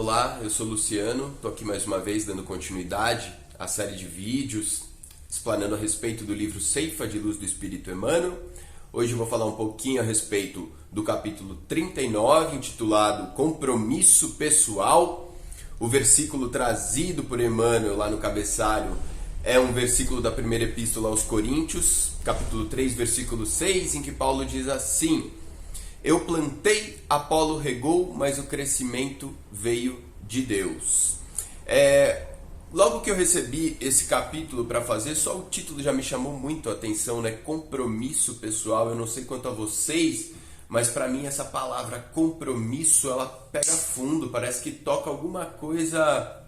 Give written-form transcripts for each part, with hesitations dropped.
Olá, eu sou o Luciano, estou aqui mais uma vez dando continuidade à série de vídeos explanando a respeito do livro Ceifa de Luz do Espírito Emmanuel. Hoje eu vou falar um pouquinho a respeito do capítulo 39, intitulado Compromisso Pessoal. O versículo trazido por Emmanuel lá no cabeçalho é um versículo da primeira epístola aos Coríntios, capítulo 3, versículo 6, em que Paulo diz assim: Eu plantei, Apolo regou, mas o crescimento veio de Deus. Logo que eu recebi esse capítulo para fazer, só o título já me chamou muito a atenção, né? Compromisso pessoal. Eu não sei quanto a vocês, mas para mim essa palavra compromisso, ela pega fundo, parece que toca alguma coisa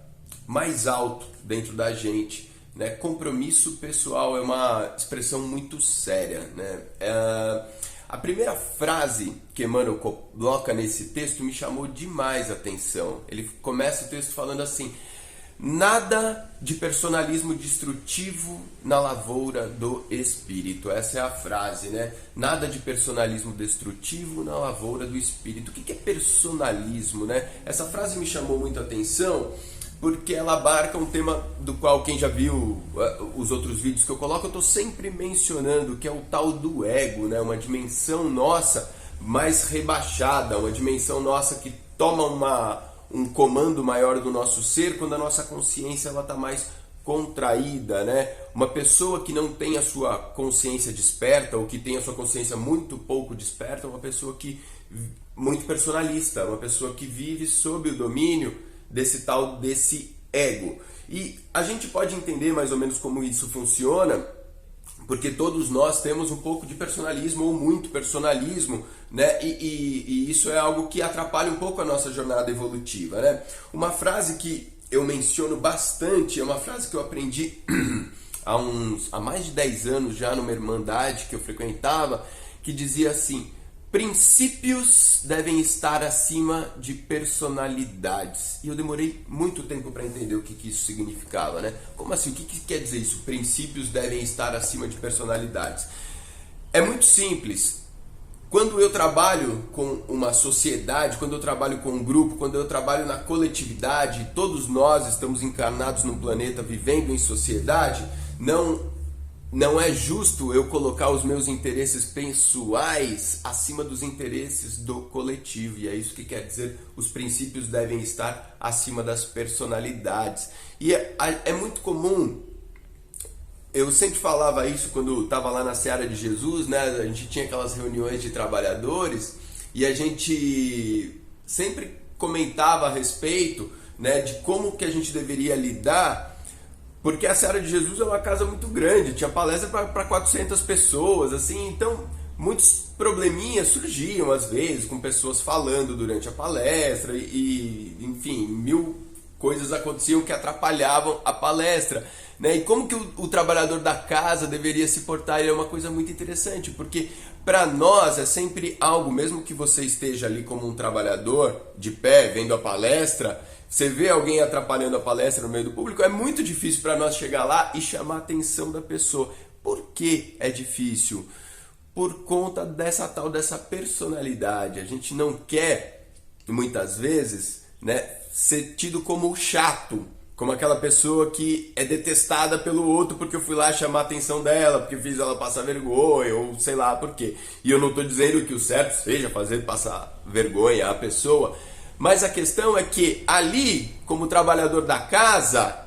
mais alto dentro da gente, né? Compromisso pessoal é uma expressão muito séria, né? A primeira frase que Emmanuel coloca nesse texto me chamou demais a atenção. Ele começa o texto falando assim: nada de personalismo destrutivo na lavoura do espírito. Essa é a frase, né? Nada de personalismo destrutivo na lavoura do espírito. O que é personalismo, né? Essa frase me chamou muito a atenção porque ela abarca um tema do qual, quem já viu os outros vídeos que eu coloco, eu estou sempre mencionando, que é o tal do ego, né? Uma dimensão nossa mais rebaixada, uma dimensão nossa que toma um comando maior do nosso ser quando a nossa consciência está mais contraída, né? Uma pessoa que não tem a sua consciência desperta, ou que tem a sua consciência muito pouco desperta, é uma pessoa que muito personalista, uma pessoa que vive sob o domínio desse ego. E a gente pode entender mais ou menos como isso funciona, porque todos nós temos um pouco de personalismo ou muito personalismo, né? E isso é algo que atrapalha um pouco a nossa jornada evolutiva, né? Uma frase que eu menciono bastante é uma frase que eu aprendi há mais de 10 anos já numa irmandade que eu frequentava, que dizia assim: princípios devem estar acima de personalidades. E eu demorei muito tempo para entender o que isso significava, né? Como assim? O que quer dizer isso? Princípios devem estar acima de personalidades. É muito simples. Quando eu trabalho com uma sociedade, quando eu trabalho com um grupo, quando eu trabalho na coletividade, todos nós estamos encarnados num planeta vivendo em sociedade, não é justo eu colocar os meus interesses pessoais acima dos interesses do coletivo. E é isso que quer dizer: os princípios devem estar acima das personalidades. E é muito comum, eu sempre falava isso quando estava lá na Seara de Jesus, né? A gente tinha aquelas reuniões de trabalhadores e a gente sempre comentava a respeito, né, de como que a gente deveria lidar. Porque a Seara de Jesus é uma casa muito grande, tinha palestra para 400 pessoas, assim, então muitos probleminhas surgiam às vezes, com pessoas falando durante a palestra e enfim, mil coisas aconteciam que atrapalhavam a palestra, né? E como que o trabalhador da casa deveria se portar? É uma coisa muito interessante, porque para nós é sempre algo, mesmo que você esteja ali como um trabalhador de pé vendo a palestra, você vê alguém atrapalhando a palestra no meio do público, é muito difícil para nós chegar lá e chamar a atenção da pessoa. Por que é difícil? Por conta dessa personalidade. A gente não quer, muitas vezes, né, ser tido como chato, como aquela pessoa que é detestada pelo outro porque eu fui lá chamar a atenção dela, porque fiz ela passar vergonha, ou sei lá por quê. E eu não estou dizendo que o certo seja fazer passar vergonha a pessoa, mas a questão é que ali, como trabalhador da casa,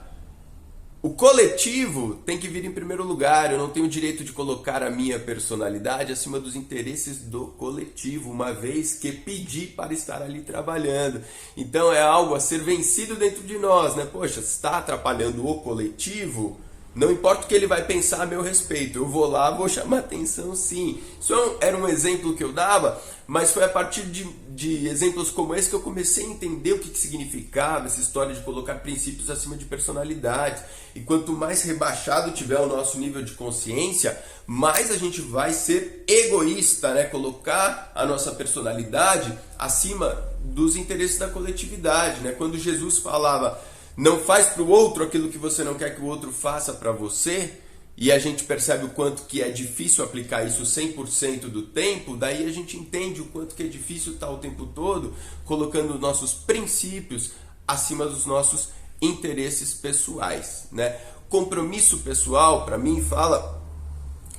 o coletivo tem que vir em primeiro lugar. Eu não tenho o direito de colocar a minha personalidade acima dos interesses do coletivo, uma vez que pedi para estar ali trabalhando. Então é algo a ser vencido dentro de nós, né? Poxa, se está atrapalhando o coletivo, não importa o que ele vai pensar a meu respeito, eu vou lá, vou chamar atenção sim. Isso era um exemplo que eu dava, mas foi a partir de exemplos como esse que eu comecei a entender o que significava essa história de colocar princípios acima de personalidades. E quanto mais rebaixado tiver o nosso nível de consciência, mais a gente vai ser egoísta, né? Colocar a nossa personalidade acima dos interesses da coletividade, né? Quando Jesus falava: não faz para o outro aquilo que você não quer que o outro faça para você, e a gente percebe o quanto que é difícil aplicar isso 100% do tempo, daí a gente entende o quanto que é difícil estar o tempo todo colocando nossos princípios acima dos nossos interesses pessoais, né? Compromisso pessoal, para mim, fala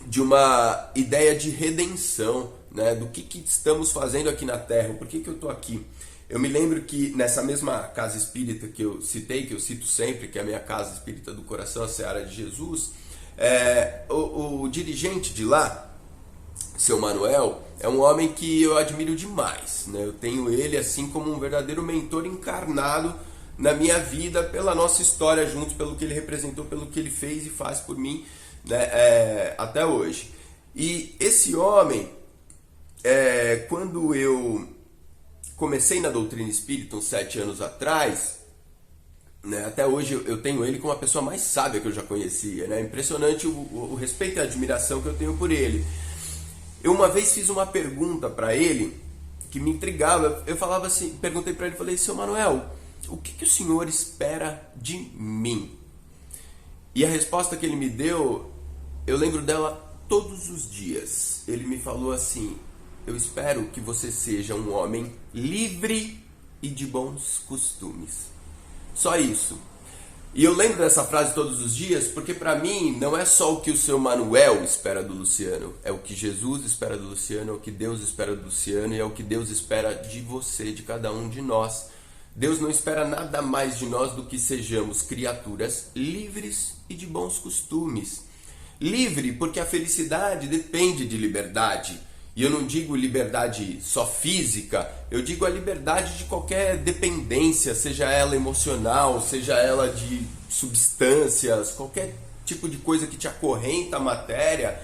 de uma ideia de redenção, né? Do que estamos fazendo aqui na Terra, por que eu estou aqui. Eu me lembro que nessa mesma casa espírita que eu citei, que eu cito sempre, que é a minha casa espírita do coração, a Seara de Jesus, o dirigente de lá, seu Manuel, é um homem que eu admiro demais, né? Eu tenho ele assim como um verdadeiro mentor encarnado na minha vida, pela nossa história juntos, pelo que ele representou, pelo que ele fez e faz por mim, né? Até hoje. E esse homem, quando eu comecei na doutrina espírita uns 7 anos atrás, né, até hoje eu tenho ele como a pessoa mais sábia que eu já conhecia, né? Impressionante o respeito e a admiração que eu tenho por ele. Eu uma vez fiz uma pergunta para ele que me intrigava. Eu falava assim, perguntei para ele, falei: seu Manuel, o que o senhor espera de mim? E a resposta que ele me deu, eu lembro dela todos os dias. Ele me falou assim: eu espero que você seja um homem livre e de bons costumes. Só isso. E eu lembro dessa frase todos os dias porque para mim não é só o que o seu Manuel espera do Luciano, é o que Jesus espera do Luciano, é o que Deus espera do Luciano e é o que Deus espera de você, de cada um de nós. Deus não espera nada mais de nós do que sejamos criaturas livres e de bons costumes. Livre porque a felicidade depende de liberdade. E eu não digo liberdade só física, eu digo a liberdade de qualquer dependência, seja ela emocional, seja ela de substâncias, qualquer tipo de coisa que te acorrenta a matéria,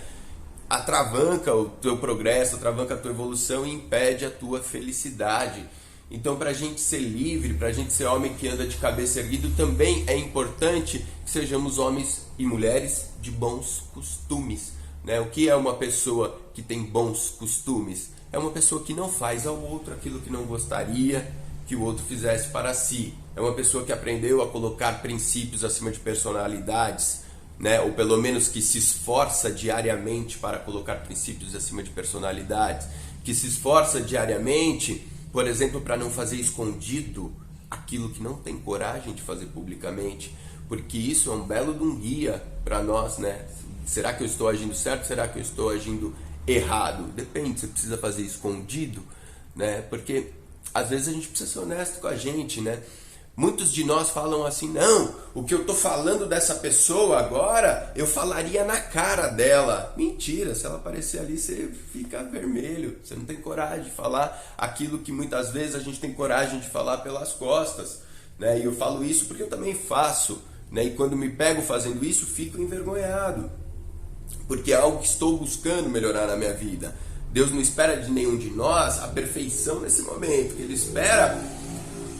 atravanca o teu progresso, atravanca a tua evolução e impede a tua felicidade. Então, para a gente ser livre, para a gente ser homem que anda de cabeça erguida, também é importante que sejamos homens e mulheres de bons costumes. O que é uma pessoa que tem bons costumes? É uma pessoa que não faz ao outro aquilo que não gostaria que o outro fizesse para si. É uma pessoa que aprendeu a colocar princípios acima de personalidades, ou pelo menos que se esforça diariamente para colocar princípios acima de personalidades, que se esforça diariamente, por exemplo, para não fazer escondido aquilo que não tem coragem de fazer publicamente, porque isso é um belo de um guia para nós, né? Será que eu estou agindo certo? Será que eu estou agindo errado? Depende, você precisa fazer escondido, né? Porque às vezes a gente precisa ser honesto com a gente, né? Muitos de nós falam assim: não, o que eu estou falando dessa pessoa agora, eu falaria na cara dela. Mentira, se ela aparecer ali, você fica vermelho. Você não tem coragem de falar aquilo que muitas vezes a gente tem coragem de falar pelas costas, né? E eu falo isso porque eu também faço, né? E quando me pego fazendo isso, fico envergonhado, porque é algo que estou buscando melhorar na minha vida. Deus não espera de nenhum de nós a perfeição nesse momento. O que Ele espera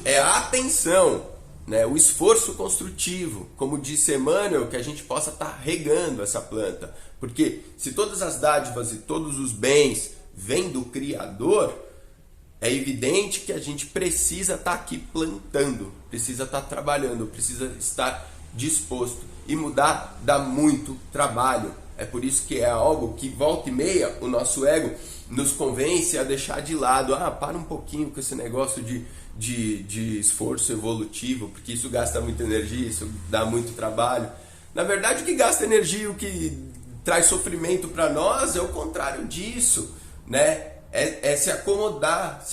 é a atenção, né? O esforço construtivo. Como disse Emmanuel, que a gente possa estar regando essa planta. Porque se todas as dádivas e todos os bens vêm do Criador, é evidente que a gente precisa estar aqui plantando, precisa estar trabalhando, precisa estar disposto. E mudar dá muito trabalho. É por isso que é algo que volta e meia o nosso ego nos convence a deixar de lado. Para um pouquinho com esse negócio de esforço evolutivo, porque isso gasta muita energia, isso dá muito trabalho. Na verdade, o que gasta energia e o que traz sofrimento para nós é o contrário disso, né? É se acomodar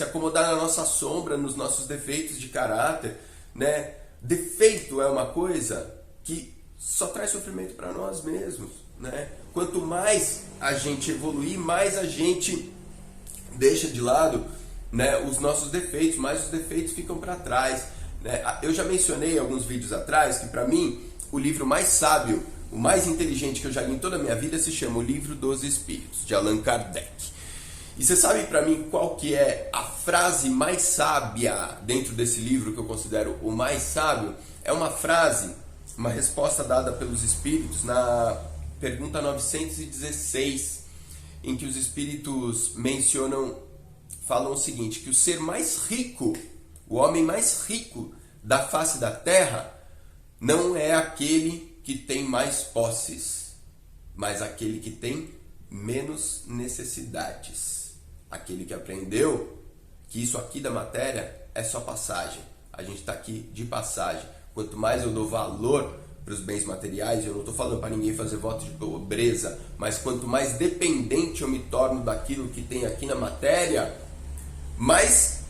na nossa sombra, nos nossos defeitos de caráter, né? Defeito é uma coisa que só traz sofrimento para nós mesmos, né? Quanto mais a gente evoluir, mais a gente deixa de lado, né, os nossos defeitos, mais os defeitos ficam para trás, né? Eu já mencionei alguns vídeos atrás que para mim o livro mais sábio, o mais inteligente que eu já li em toda a minha vida se chama O Livro dos Espíritos, de Allan Kardec. E você sabe para mim qual que é a frase mais sábia dentro desse livro, que eu considero o mais sábio? É uma frase, uma resposta dada pelos Espíritos na pergunta 916, em que os Espíritos falam o seguinte, que o ser mais rico, o homem mais rico da face da Terra, não é aquele que tem mais posses, mas aquele que tem menos necessidades. Aquele que aprendeu que isso aqui da matéria é só passagem. A gente está aqui de passagem. Quanto mais eu dou valor para os bens materiais, eu não estou falando para ninguém fazer voto de pobreza, mas quanto mais dependente eu me torno daquilo que tem aqui na matéria, mais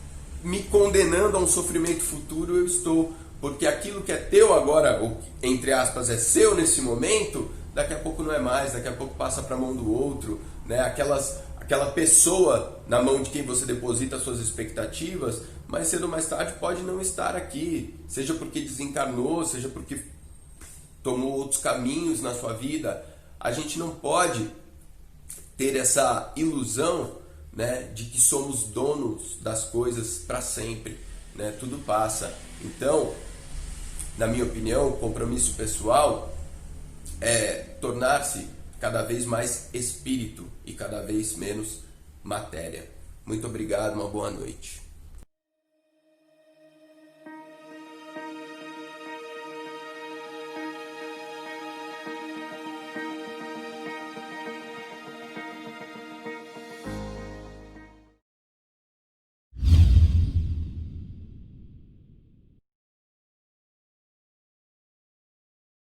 me condenando a um sofrimento futuro eu estou. Porque aquilo que é teu agora, ou entre aspas, é seu nesse momento, daqui a pouco não é mais, daqui a pouco passa para a mão do outro, né? Aquela pessoa na mão de quem você deposita suas expectativas, mais cedo ou mais tarde pode não estar aqui, seja porque desencarnou, seja porque tomou outros caminhos na sua vida. A gente não pode ter essa ilusão, né, de que somos donos das coisas para sempre, né? Tudo passa. Então, na minha opinião, o compromisso pessoal é tornar-se cada vez mais espírito e cada vez menos matéria. Muito obrigado, uma boa noite.